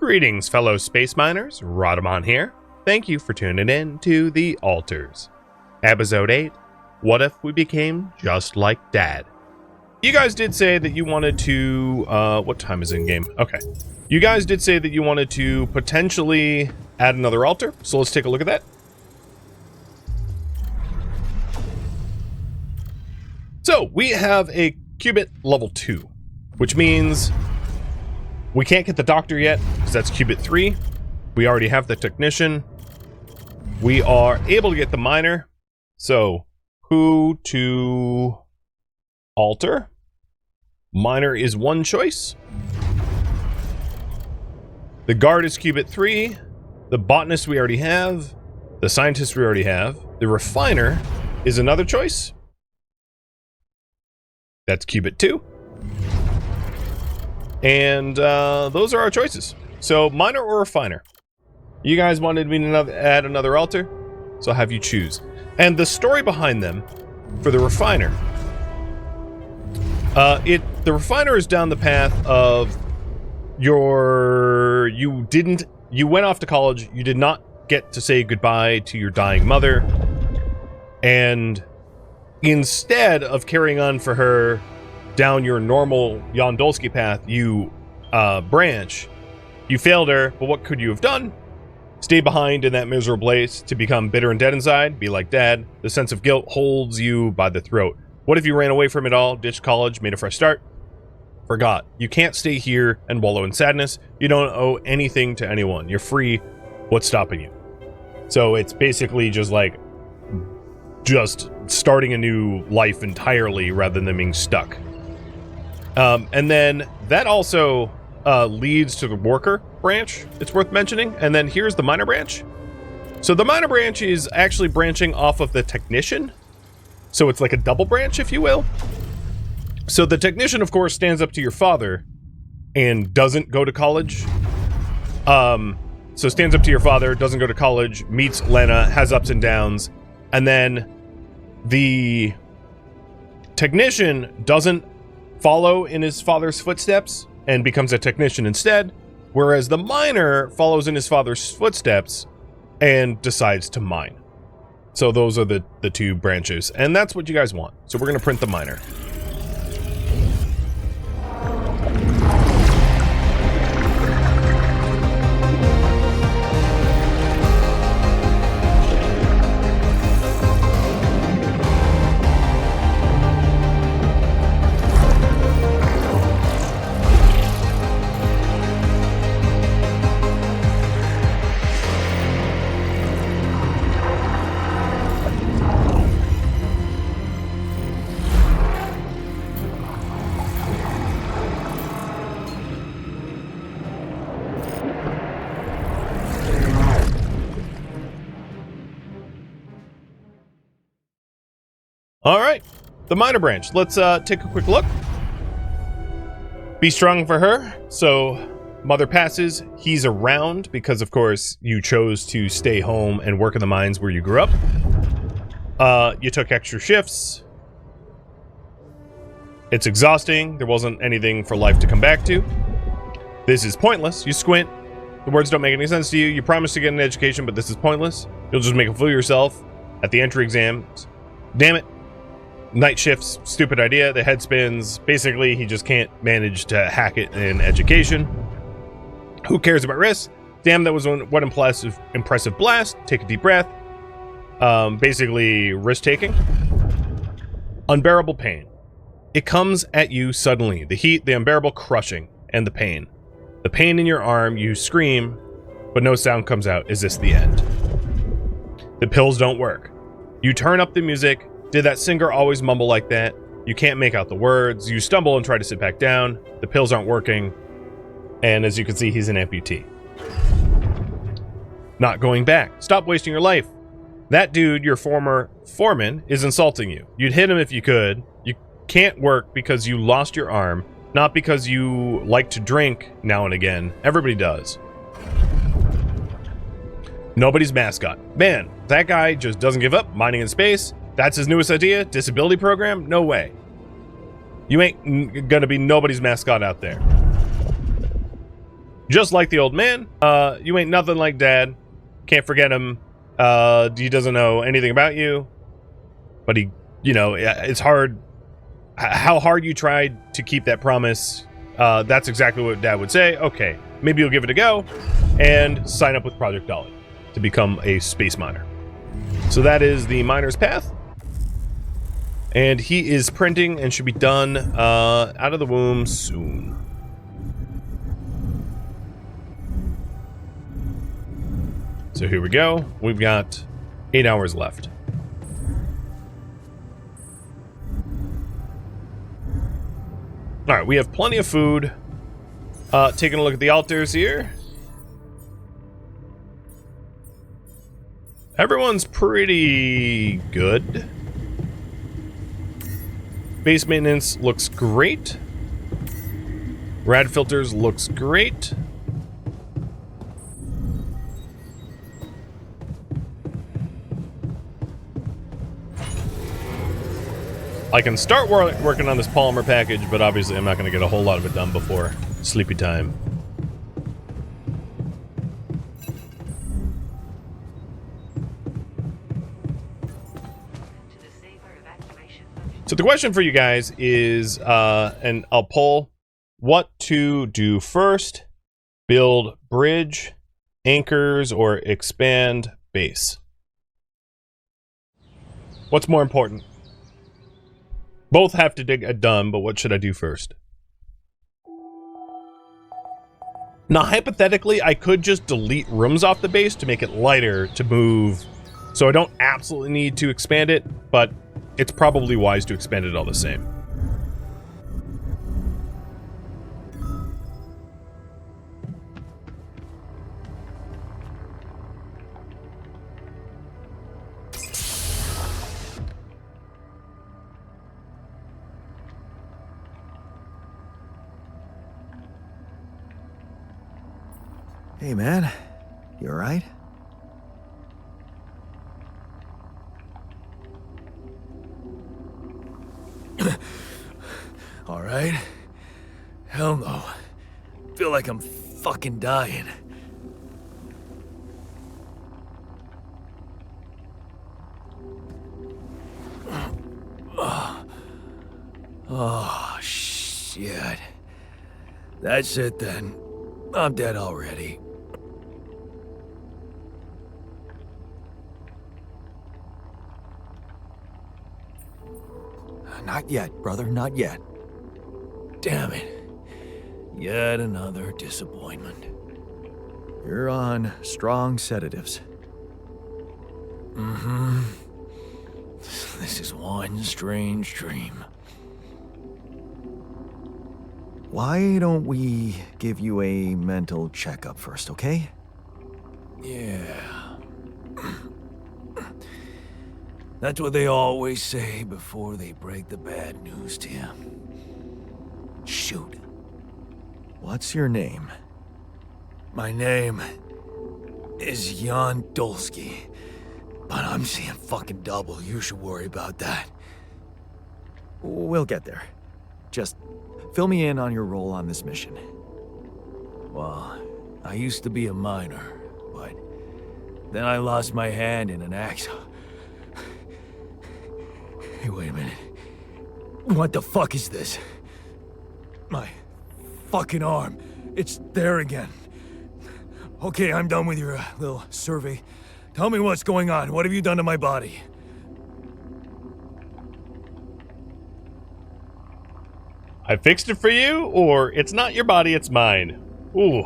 Greetings, fellow space miners. Rhadamant here. Thank you for tuning in to The Altars. Episode 8, What If We Became Just Like Dad? You guys did say that you wanted to, what time is in game? Okay. You guys did say that you wanted to potentially add another altar, so let's take a look at that. So, we have a qubit level 2, which means we can't get the doctor yet, because that's qubit 3. We already have the technician. We are able to get the miner. So, who to alter? Miner is one choice. The guard is qubit 3. The botanist we already have. The scientist we already have. The refiner is another choice. That's qubit 2. And those are our choices. So, miner or refiner. You guys wanted me to add another altar, so I'll have you choose. And the story behind them, for the refiner, the refiner is down the path of you went off to college, you did not get to say goodbye to your dying mother, and instead of carrying on for her down your normal Yondolsky path, you branch. You failed her, but what could you have done? Stay behind in that miserable place to become bitter and dead inside, be like Dad. The sense of guilt holds you by the throat. What if you ran away from it all, ditched college, made a fresh start? Forgot. You can't stay here and wallow in sadness. You don't owe anything to anyone. You're free. What's stopping you? So it's basically just like starting a new life entirely rather than being stuck. And then that also leads to the worker branch, it's worth mentioning. And then here's the miner branch. So the miner branch is actually branching off of the technician. So it's like a double branch, if you will. So the technician, of course, stands up to your father and doesn't go to college. So stands up to your father, doesn't go to college, meets Lena, has ups and downs. And then the technician doesn't follow in his father's footsteps and becomes a technician instead, whereas the miner follows in his father's footsteps and decides to mine. So those are the two branches, and that's what you guys want. So we're going to print the miner. All right, the miner branch. Let's take a quick look. Be strong for her. So mother passes. He's around because, of course, you chose to stay home and work in the mines where you grew up. You took extra shifts. It's exhausting. There wasn't anything for life to come back to. This is pointless. You squint. The words don't make any sense to you. You promised to get an education, but this is pointless. You'll just make a fool of yourself at the entry exams. Damn it. Night shifts, stupid idea, the head spins. Basically, he just can't manage to hack it in education. Who cares about risks? Damn, that was one impressive blast. Take a deep breath. Basically, risk-taking. Unbearable pain. It comes at you suddenly. The heat, the unbearable crushing, and the pain. The pain in your arm, you scream, but no sound comes out. Is this the end? The pills don't work. You turn up the music. Did that singer always mumble like that? You can't make out the words. You stumble and try to sit back down. The pills aren't working. And as you can see, he's an amputee. Not going back. Stop wasting your life. That dude, your former foreman, is insulting you. You'd hit him if you could. You can't work because you lost your arm, not because you like to drink now and again. Everybody does. Nobody's mascot. Man, that guy just doesn't give up. Mining in space. That's his newest idea? Disability program? No way. You ain't gonna be nobody's mascot out there. Just like the old man, you ain't nothing like Dad. Can't forget him. He doesn't know anything about you. But he, you know, it's hard. How hard you tried to keep that promise. That's exactly what Dad would say. Okay, maybe you'll give it a go and sign up with Project Dolly to become a space miner. So that is the miner's path. And he is printing and should be done out of the womb soon. So here we go. We've got 8 hours left. All right, we have plenty of food. Taking a look at the altars here. Everyone's pretty good. Base maintenance looks great. Rad filters looks great. I can start working on this polymer package, but obviously I'm not going to get a whole lot of it done before sleepy time. So the question for you guys is, and I'll poll, what to do first: build bridge, anchors, or expand base? What's more important? Both have to get done, but what should I do first? Now, hypothetically, I could just delete rooms off the base to make it lighter to move, so I don't absolutely need to expand it, but it's probably wise to expand it all the same. Hey, man. You alright? Alright? Hell no. Feel like I'm fucking dying. Oh, shit. That's it then. I'm dead already. Not yet, brother, not yet. Damn it. Yet another disappointment. You're on strong sedatives. Mm-hmm. This is one strange dream. Why don't we give you a mental checkup first, okay? Yeah. That's what they always say before they break the bad news to you. Shoot. What's your name? My name is Jan Dolsky, but I'm seeing fucking double. You should worry about that. We'll get there. Just fill me in on your role on this mission. Well, I used to be a miner, but then I lost my hand in an accident. Hey, wait a minute. What the fuck is this? My fucking arm. It's there again. Okay, I'm done with your little survey. Tell me what's going on. What have you done to my body? I fixed it for you, or it's not your body, it's mine. Ooh,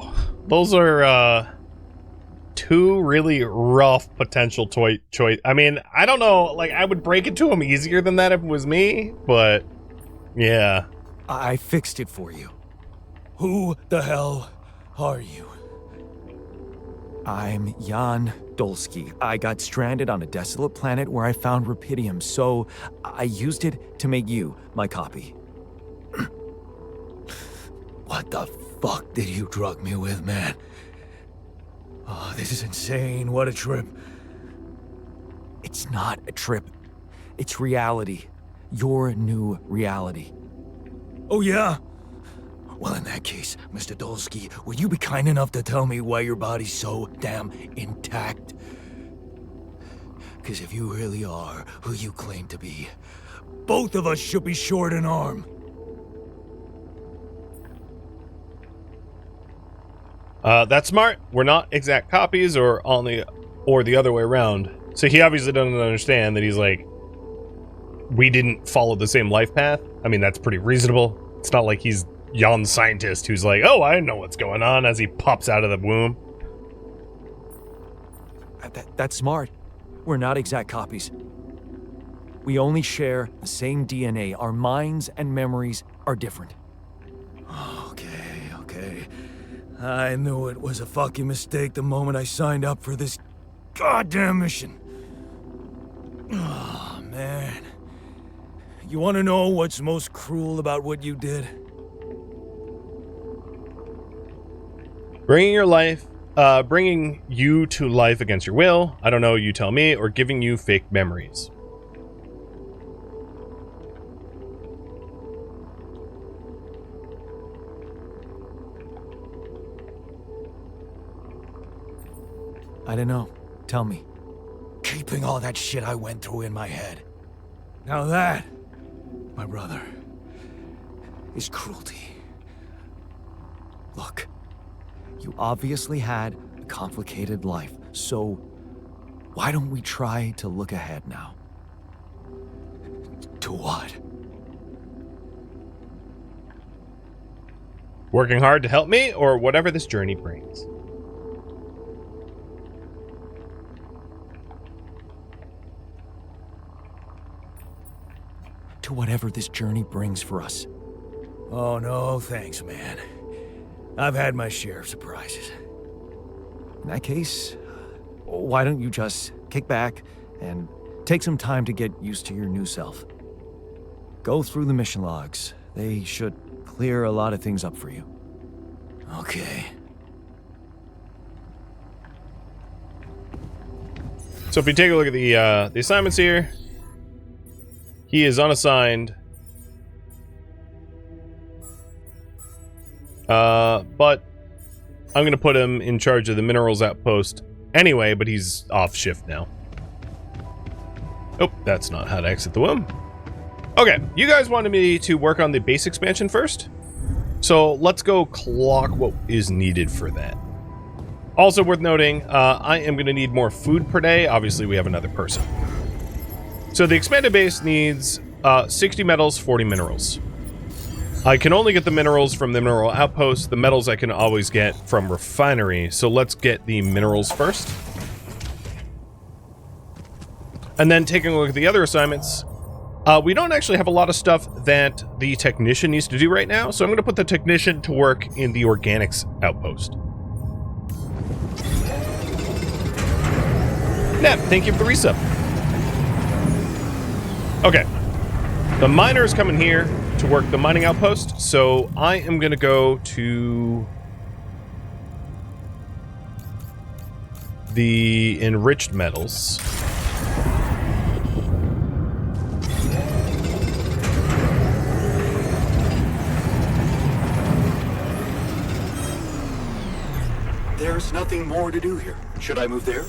those are two really rough potential choice. I mean, I don't know, like, I would break it to him easier than that if it was me, but yeah. I fixed it for you. Who the hell are you? I'm Jan Dolsky. I got stranded on a desolate planet where I found rupidium, so I used it to make you my copy. What the fuck did you drug me with, man? Oh, this is insane. What a trip. It's not a trip. It's reality. Your new reality. Oh, yeah? Well, in that case, Mr. Dolsky, would you be kind enough to tell me why your body's so damn intact? Because if you really are who you claim to be, both of us should be short an arm. That's smart. We're not exact copies or the other way around. So he obviously doesn't understand that he's like, we didn't follow the same life path. I mean, that's pretty reasonable. It's not like he's Jan scientist who's like, oh, I know what's going on as he pops out of the womb. That's smart. We're not exact copies. We only share the same DNA. Our minds and memories are different. Okay. I knew it was a fucking mistake the moment I signed up for this goddamn mission. Oh, man. You want to know what's most cruel about what you did? Bringing you to life against your will. I don't know, you tell me, or giving you fake memories. I don't know. Tell me. Keeping all that shit I went through in my head. Now that, my brother, is cruelty. Look, you obviously had a complicated life, so why don't we try to look ahead now? To what? Working hard to help me, or whatever this journey brings. To whatever this journey brings for us. Oh, no, thanks, man. I've had my share of surprises. In that case, why don't you just kick back and take some time to get used to your new self? Go through the mission logs. They should clear a lot of things up for you. Okay. So if we take a look at the assignments here, he is unassigned. But I'm going to put him in charge of the minerals outpost anyway, but he's off shift now. Oh, that's not how to exit the womb. Okay, you guys wanted me to work on the base expansion first. So let's go clock what is needed for that. Also worth noting, I am going to need more food per day. Obviously, we have another person. So the expanded base needs 60 metals, 40 minerals. I can only get the minerals from the mineral outpost. The metals I can always get from refinery. So let's get the minerals first. And then taking a look at the other assignments, we don't actually have a lot of stuff that the technician needs to do right now. So I'm going to put the technician to work in the organics outpost. Nep, thank you for the resub. Okay, the miner is coming here to work the mining outpost, so I am going to go to the enriched metals. There's nothing more to do here. Should I move there?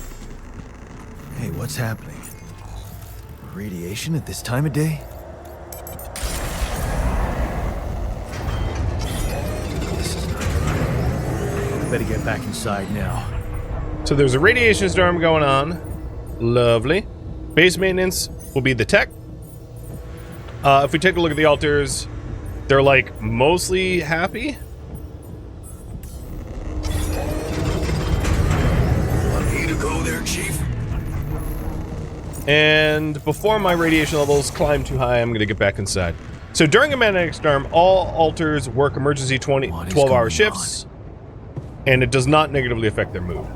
Hey, what's happening? Radiation at this time of day? This is not good. I better get back inside now. So there's a radiation storm going on. Lovely. Base maintenance will be the tech. If we take a look at the altars, they're like mostly happy. Want me to go there, Chief? And before my radiation levels climb too high, I'm going to get back inside. So during a magnetic storm, all altars work emergency 12-hour shifts, and it does not negatively affect their mood.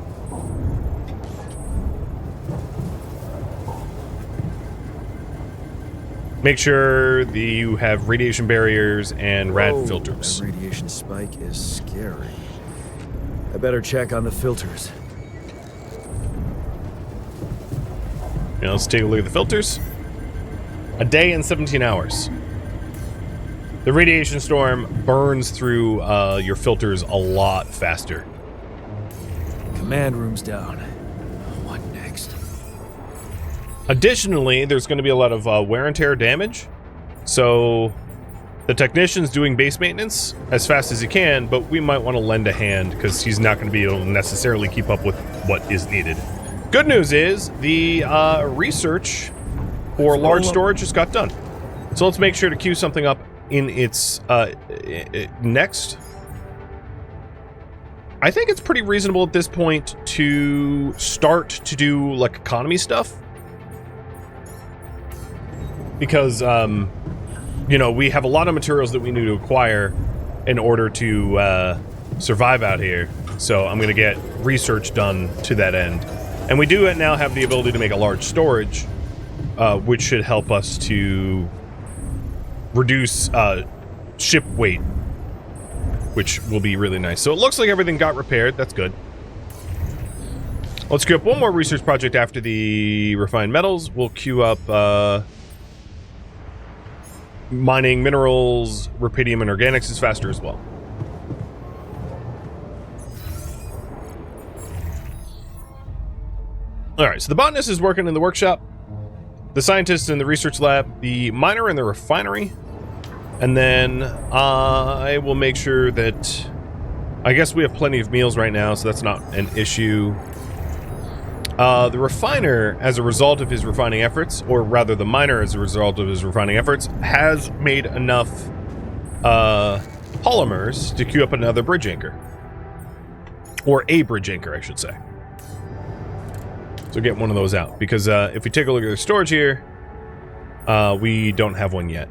Make sure that you have radiation barriers and rad filters. That radiation spike is scary. I better check on the filters. Let's take a look at the filters. A day and 17 hours. the radiation storm burns through your filters a lot faster. Command room's down. What next? Additionally, there's going to be a lot of wear and tear damage. So the technician's doing base maintenance as fast as he can, but we might want to lend a hand because he's not going to be able to necessarily keep up with what is needed. Good news is the research for large storage just got done. So let's make sure to queue something up in its next. I think it's pretty reasonable at this point to start to do like economy stuff. Because, you know, we have a lot of materials that we need to acquire in order to survive out here. So I'm going to get research done to that end. And we do now have the ability to make a large storage, which should help us to reduce ship weight, which will be really nice. So it looks like everything got repaired. That's good. Let's queue up one more research project after the refined metals. We'll queue up mining minerals, rubidium, and organics is faster as well. Alright, so the botanist is working in the workshop, the scientist in the research lab, the miner in the refinery, and then I will make sure that... I guess we have plenty of meals right now, so that's not an issue. The refiner, as a result of his refining efforts, or rather the miner as a result of his refining efforts, has made enough polymers to queue up another bridge anchor. Or a bridge anchor, I should say. So get one of those out, because if we take a look at the storage here, we don't have one yet.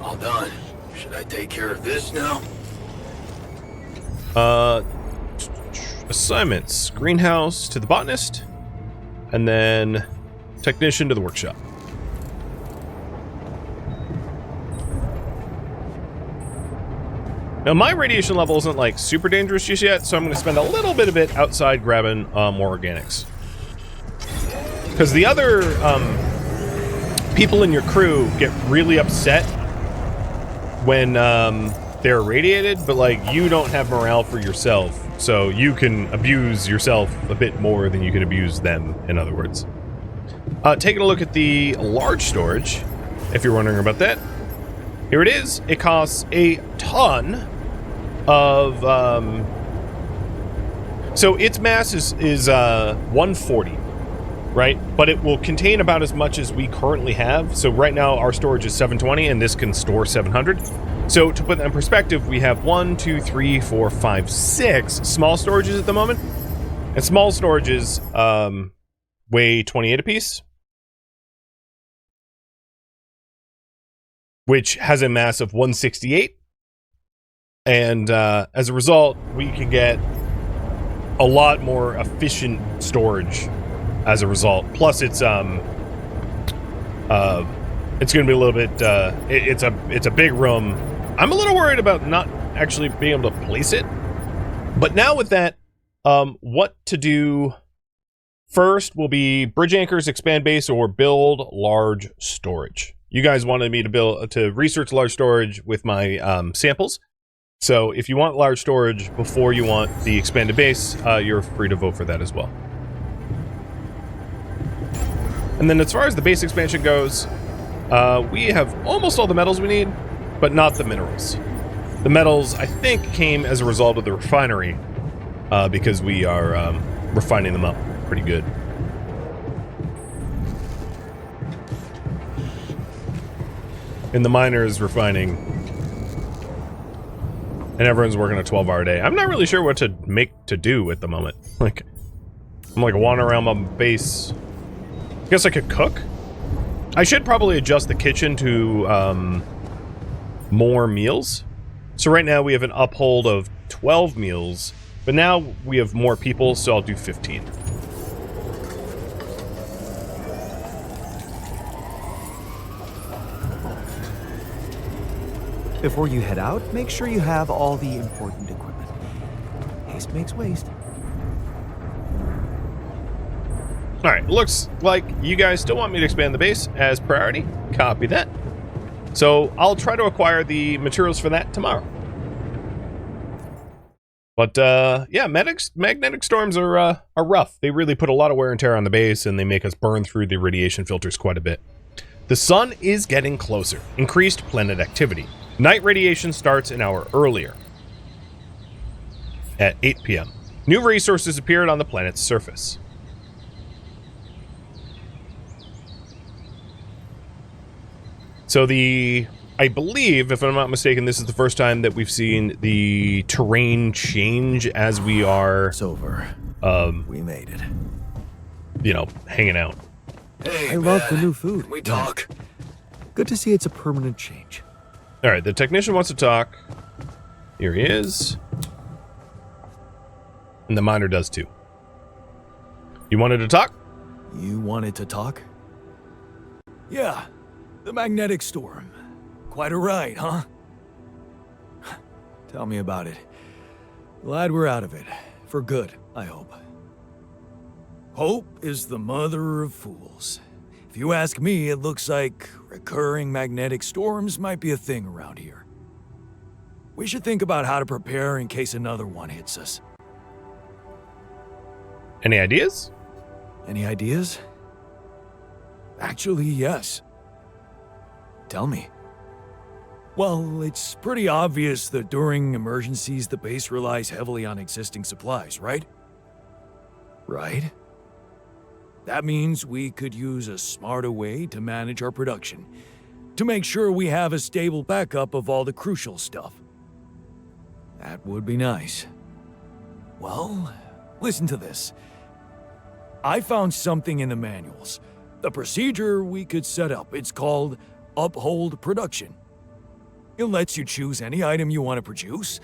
All done. Should I take care of this now? Assignments. Greenhouse to the botanist, and then technician to the workshop. Now, my radiation level isn't, like, super dangerous just yet, so I'm going to spend a little bit of it outside grabbing more organics. Because the other people in your crew get really upset when they're irradiated, but, like, you don't have morale for yourself, so you can abuse yourself a bit more than you can abuse them, in other words. Taking a look at the large storage, if you're wondering about that. Here it is. It costs a ton of so its mass is 140, right? But it will contain about as much as we currently have. So right now our storage is 720 and this can store 700. So to put that in perspective, we have 1, 2, 3, 4, 5, 6 small storages at the moment. And small storages weigh 28 apiece, which has a mass of 168. And as a result, we can get a lot more efficient storage as a result. Plus, it's going to be a little bit. It's a big room. I'm a little worried about not actually being able to place it. But now with that, what to do first will be bridge anchors, expand base, or build large storage. You guys wanted me to research large storage with my samples. So if you want large storage before you want the expanded base, you're free to vote for that as well. And then as far as the base expansion goes, we have almost all the metals we need, but not the minerals. The metals, I think, came as a result of the refinery, because we are refining them up pretty good. And the miner is refining. And everyone's working a 12-hour day. I'm not really sure what to do at the moment. Like, I'm like wandering around my base. I guess I could cook. I should probably adjust the kitchen to more meals. So right now we have an uphold of 12 meals, but now we have more people, so I'll do 15. Before you head out, make sure you have all the important equipment. Haste makes waste. All right, looks like you guys still want me to expand the base as priority. Copy that. So I'll try to acquire the materials for that tomorrow. But yeah, magnetic storms are rough. They really put a lot of wear and tear on the base, and they make us burn through the radiation filters quite a bit. The sun is getting closer. Increased planet activity. Night radiation starts an hour earlier, at 8 p.m. New resources appeared on the planet's surface. So I believe, if I'm not mistaken, this is the first time that we've seen the terrain change as we are... It's over. We made it. You know, hanging out. Hey, I love the new food. Can we talk? Good to see it's a permanent change. All right, the technician wants to talk. Here he is. And the miner does too. You wanted to talk? You wanted to talk? Yeah, the magnetic storm. Quite a ride, huh? Tell me about it. Glad we're out of it. For good, I hope. Hope is the mother of fools. If you ask me, it looks like recurring magnetic storms might be a thing around here. We should think about how to prepare in case another one hits us. Any ideas? Any ideas? Actually, yes. Tell me. Well, it's pretty obvious that during emergencies, the base relies heavily on existing supplies, right? Right? That means we could use a smarter way to manage our production, to make sure we have a stable backup of all the crucial stuff. That would be nice. Well, listen to this. I found something in the manuals. The procedure we could set up. It's called uphold production. It lets you choose any item you want to produce.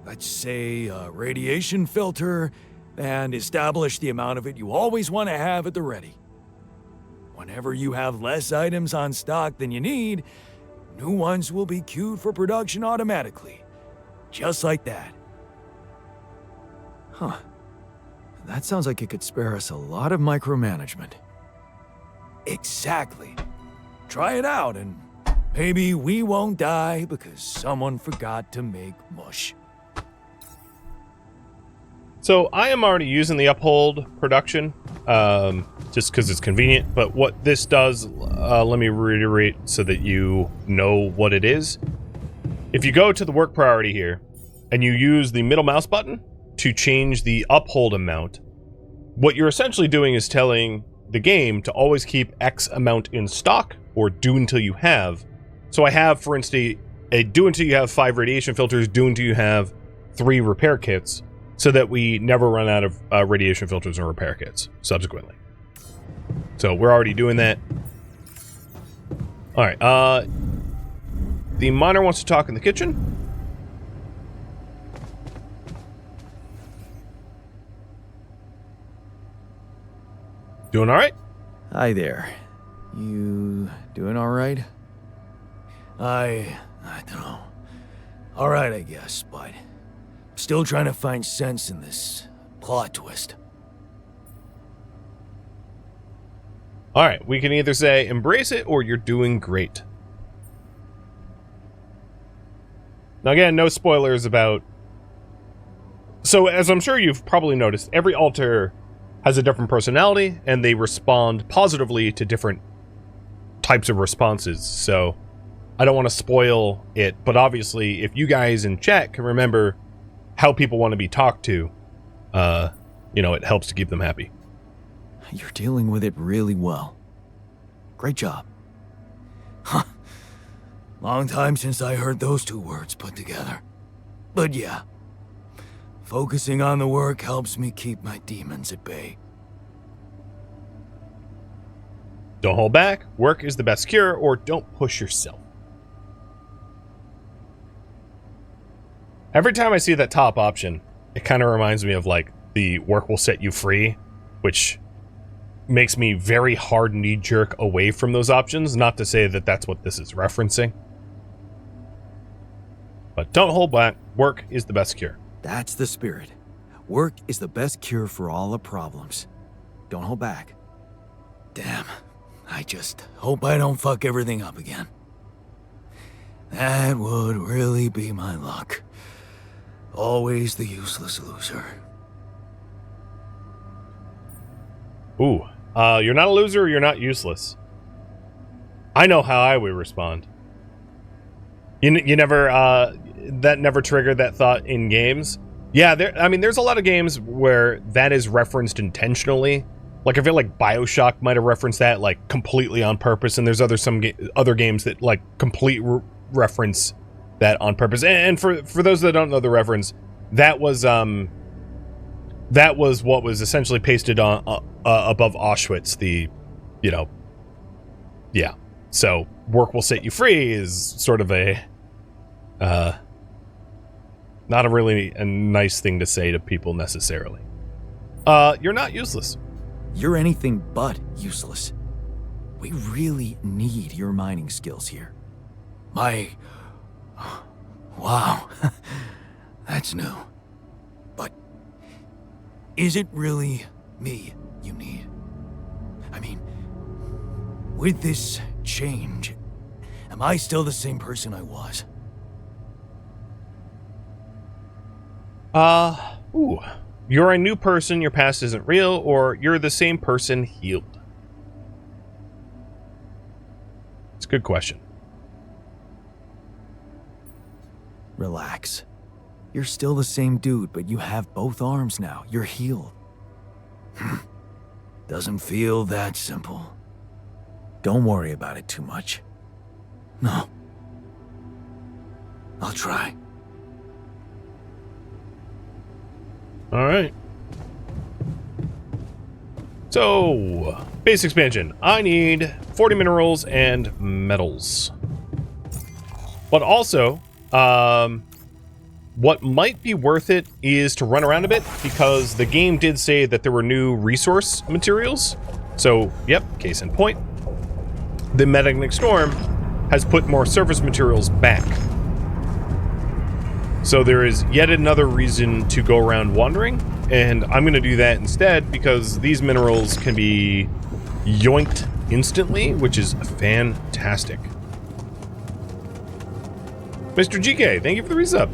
Let's say a radiation filter, and establish the amount of it you always want to have at the ready. Whenever you have less items on stock than you need, new ones will be queued for production automatically. Just like that. Huh. That sounds like it could spare us a lot of micromanagement. Exactly. Try it out and maybe we won't die because someone forgot to make mush. So I am already using the uphold production, just because it's convenient. But what this does, let me reiterate so that you know what it is. If you go to the work priority here, and you use the middle mouse button to change the uphold amount, what you're essentially doing is telling the game to always keep X amount in stock, or do until you have. So I have, for instance, a do until you have 5 radiation filters, do until you have 3 repair kits, so that we never run out of radiation filters and repair kits subsequently. So we're already doing that. All right. The miner wants to talk in the kitchen. Doing all right? Hi there. You doing all right? I don't know. All right, I guess, but still trying to find sense in this plot twist. All right. We can either say embrace it or you're doing great. Now, again, no spoilers about... So, as I'm sure you've probably noticed, every altar has a different personality, and they respond positively to different types of responses. So, I don't want to spoil it, but obviously, if you guys in chat can remember how people want to be talked to, you know, it helps to keep them happy. You're dealing with it really well. Great job. Huh. Long time since I heard those two words put together. But yeah, focusing on the work helps me keep my demons at bay. Don't hold back. Work is the best cure, or don't push yourself. Every time I see that top option, it kind of reminds me of, like, the work will set you free, which makes me very hard knee-jerk away from those options. Not to say that that's what this is referencing. But don't hold back. Work is the best cure. That's the spirit. Work is the best cure for all the problems. Don't hold back. Damn. I just hope I don't fuck everything up again. That would really be my luck. Always the useless loser. Ooh. You're not a loser or you're not useless. I know how I would respond. You never, that never triggered that thought in games? Yeah, there's a lot of games where that is referenced intentionally. Like, I feel like BioShock might have referenced that, like, completely on purpose, and there's other games that, like, reference that on purpose. And for those that don't know the reference, that was what was essentially pasted on above Auschwitz, yeah. So, work will set you free is sort of a, not a really a nice thing to say to people necessarily. You're not useless. You're anything but useless. We really need your mining skills here. Wow. That's new. But is it really me you need? I mean, with this change, am I still the same person I was? Ooh. You're a new person, your past isn't real, or you're the same person healed? It's a good question. Relax. You're still the same dude, but you have both arms now. You're healed. Doesn't feel that simple. Don't worry about it too much. No. I'll try. All right. So, base expansion. I need 40 minerals and metals. But also, what might be worth it is to run around a bit, because the game did say that there were new resource materials. So, yep, case in point. The Magnetic Storm has put more surface materials back. So there is yet another reason to go around wandering, and I'm going to do that instead because these minerals can be yoinked instantly, which is fantastic. Mr. GK, thank you for the resub.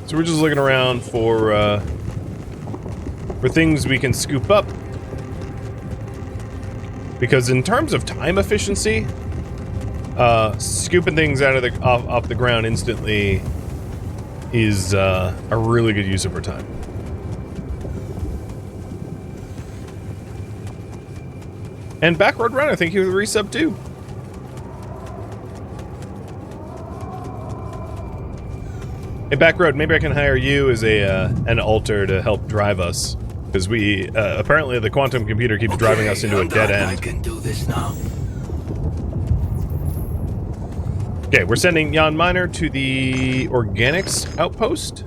So we're just looking around for things we can scoop up. Because in terms of time efficiency, scooping things out of off the ground instantly is a really good use of our time. And Backroad Runner, thank you for the resub too. Hey Backroad, maybe I can hire you as an alter to help drive us. Because we, apparently the quantum computer keeps driving us into a dead end. I can do this now. Okay, we're sending Jan Miner to the organics outpost.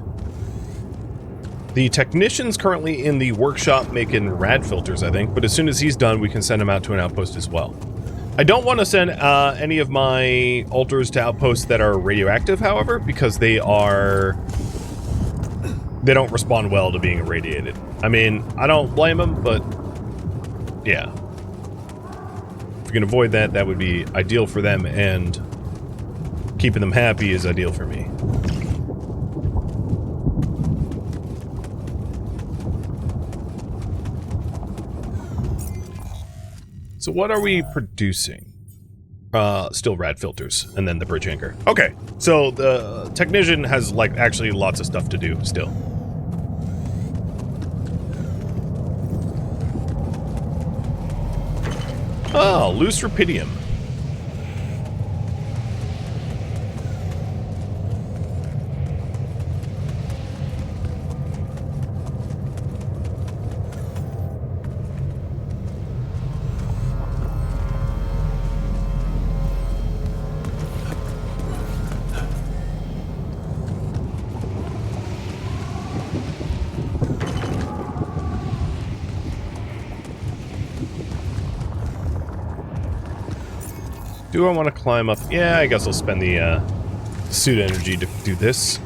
The technician's currently in the workshop making rad filters, I think, but as soon as he's done, we can send him out to an outpost as well. I don't want to send any of my alters to outposts that are radioactive, however, because they don't respond well to being irradiated. I mean, I don't blame them, but yeah. If we can avoid that, that would be ideal for them, and keeping them happy is ideal for me. So what are we producing? Still rad filters, and then the bridge anchor. Okay, so the technician has, like, actually lots of stuff to do still. Oh, loose rupidium. Do I want to climb up? Yeah, I guess I'll spend the suit energy to do this.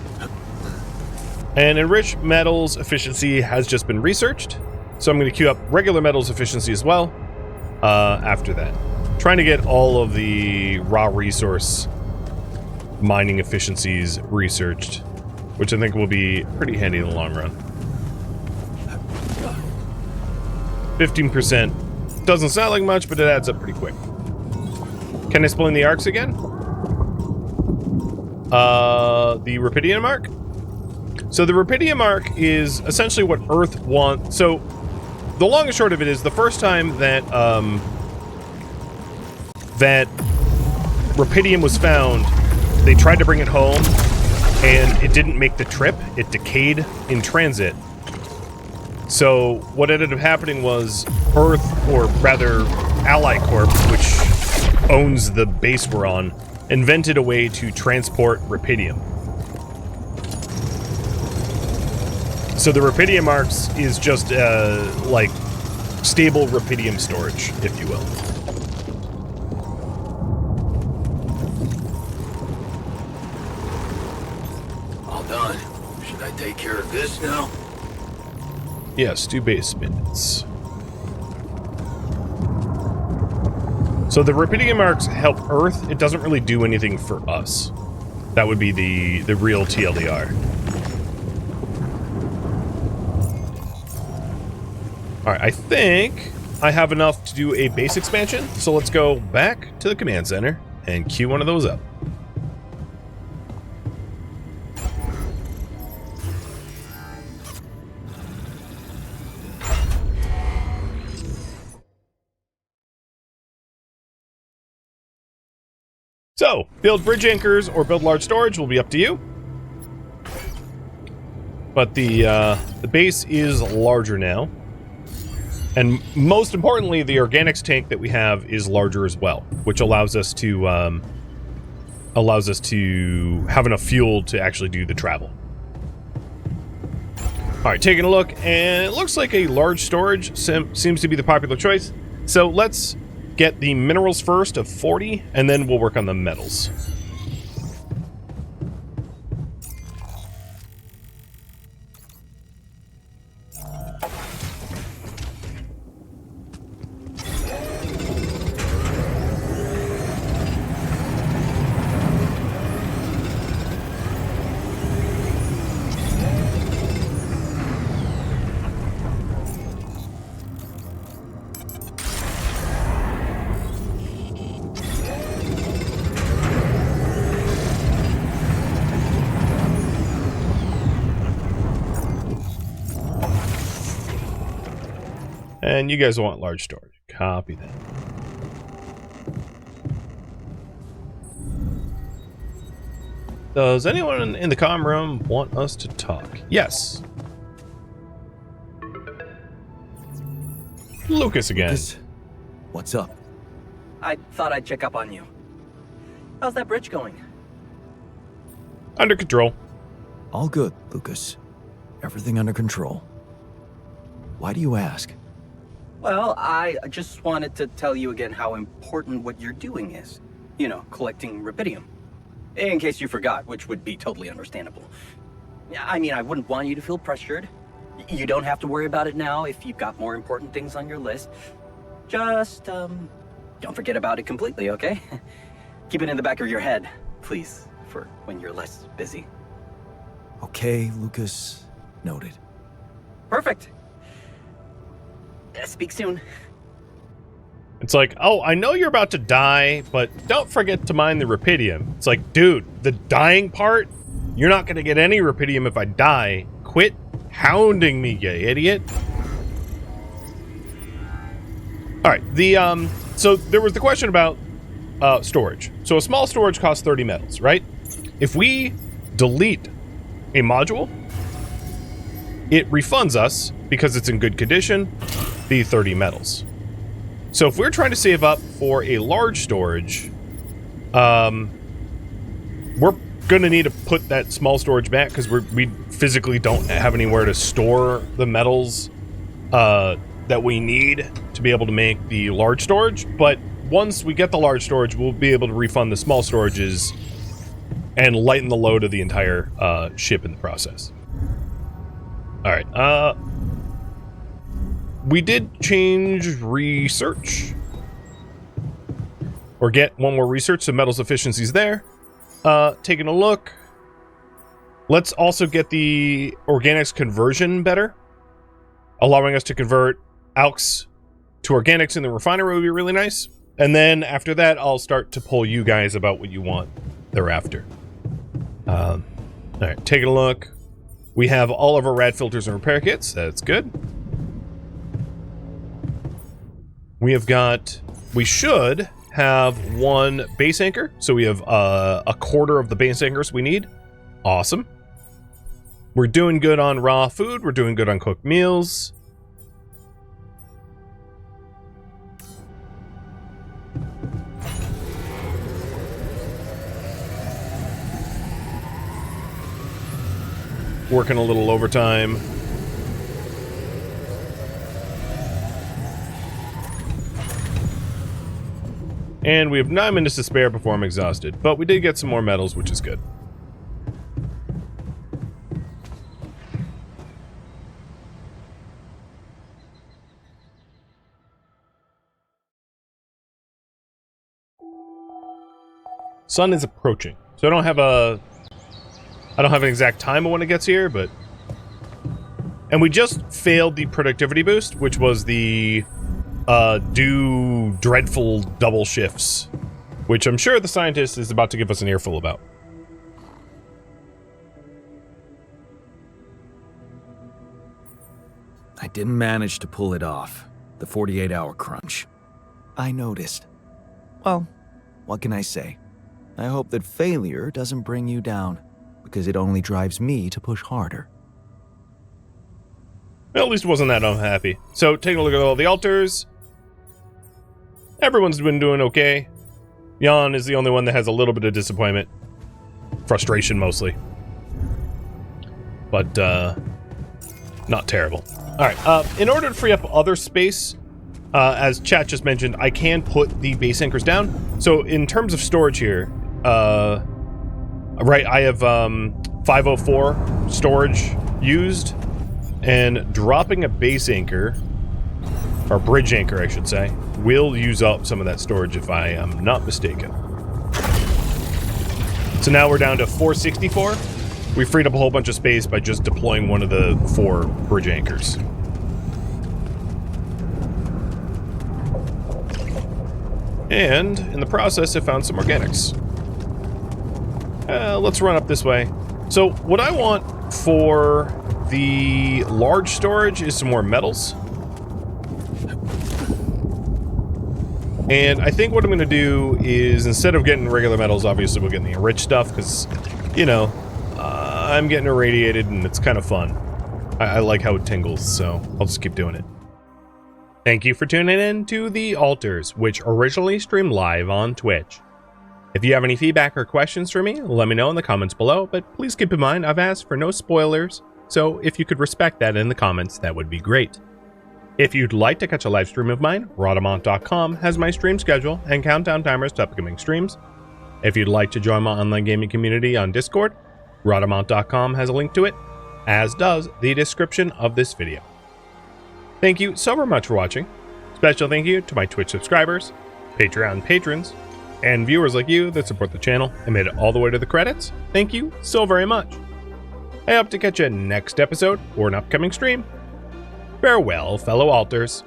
And enriched metals efficiency has just been researched, so I'm going to queue up regular metals efficiency as well after that. Trying to get all of the raw resource mining efficiencies researched, which I think will be pretty handy in the long run. 15% doesn't sound like much, but it adds up pretty quick. Can I explain the arcs again? The Rhadamant arc? So the Rhadamant arc is essentially what Earth wants. So the long and short of it is the first time that that Rhadamant was found, they tried to bring it home and it didn't make the trip. It decayed in transit. So what ended up happening was Earth, or rather Ally Corp, which owns the base we're on, invented a way to transport Rhadamant. So the Rhadamant arcs is just like stable Rhadamant storage, if you will. All done. Should I take care of this now? Yes, do base minutes. So the Rhadamant arcs help Earth. It doesn't really do anything for us. That would be the real TLDR. Alright, I think I have enough to do a base expansion, so let's go back to the command center and queue one of those up. So, build bridge anchors or build large storage will be up to you. But the base is larger now. And most importantly, the organics tank that we have is larger as well, which allows us to have enough fuel to actually do the travel. All right, taking a look, and it looks like a large storage seems to be the popular choice. So let's get the minerals first of 40, and then we'll work on the metals. And you guys want large storage. Copy that. Does anyone in the comm room want us to talk? Yes. Lucas again. Lucas, what's up? I thought I'd check up on you. How's that bridge going? Under control. All good, Lucas. Everything under control. Why do you ask? Well, I just wanted to tell you again how important what you're doing is. You know, collecting rubidium. In case you forgot, which would be totally understandable. I mean, I wouldn't want you to feel pressured. You don't have to worry about it now if you've got more important things on your list. Just, don't forget about it completely, okay? Keep it in the back of your head, please, for when you're less busy. Okay, Lucas. Noted. Perfect. Speak soon. It's like, oh, I know you're about to die, but don't forget to mine the rubidium. It's like, dude, the dying part, you're not going to get any rubidium if I die. Quit hounding me, you idiot. All right, so there was the question about storage. So a small storage costs 30 metals, right? If we delete a module, it refunds us, because it's in good condition, the 30 metals. So if we're trying to save up for a large storage, we're going to need to put that small storage back because we physically don't have anywhere to store the metals that we need to be able to make the large storage. But once we get the large storage, we'll be able to refund the small storages and lighten the load of the entire ship in the process. All right. We did change research, or get one more research, so metals efficiency's there. Taking a look. Let's also get the organics conversion better. Allowing us to convert alks to organics in the refinery would be really nice. And then after that, I'll start to poll you guys about what you want thereafter. All right, taking a look. We have all of our rad filters and repair kits. That's good. We should have one base anchor. So we have a quarter of the base anchors we need. Awesome. We're doing good on raw food. We're doing good on cooked meals. Working a little overtime. And we have 9 minutes to spare before I'm exhausted. But we did get some more metals, which is good. Sun is approaching. So I don't have an exact time of when it gets here, but... And we just failed the productivity boost, which was the do dreadful double shifts, which I'm sure the scientist is about to give us an earful about. I didn't manage to pull it off, the 48-hour crunch. I noticed. Well, what can I say? I hope that failure doesn't bring you down, because it only drives me to push harder. Well, at least it wasn't that unhappy. So, taking a look at all the altars. Everyone's been doing okay. Jan is the only one that has a little bit of disappointment. Frustration, mostly. But, not terrible. Alright, in order to free up other space, as chat just mentioned, I can put the base anchors down. So, in terms of storage here, right, I have 504 storage used, and dropping a base anchor, or bridge anchor I should say, will use up some of that storage if I am not mistaken. So now we're down to 464. We freed up a whole bunch of space by just deploying one of the 4 bridge anchors. And in the process I found some organics. Let's run up this way. So what I want for the large storage is some more metals. And I think what I'm going to do is, instead of getting regular metals, obviously we'll get the enriched stuff, because, you know, I'm getting irradiated and it's kind of fun. I like how it tingles, so I'll just keep doing it. Thank you for tuning in to The Altars, which originally streamed live on Twitch. If you have any feedback or questions for me, let me know in the comments below, but please keep in mind I've asked for no spoilers, so if you could respect that in the comments, that would be great. If you'd like to catch a live stream of mine, Rhadamant.com has my stream schedule and countdown timers to upcoming streams. If you'd like to join my online gaming community on Discord, Rhadamant.com has a link to it, as does the description of this video. Thank you so very much for watching. Special thank you to my Twitch subscribers, Patreon patrons, and viewers like you that support the channel and made it all the way to the credits. Thank you so very much. I hope to catch you next episode or an upcoming stream. Farewell, fellow altars.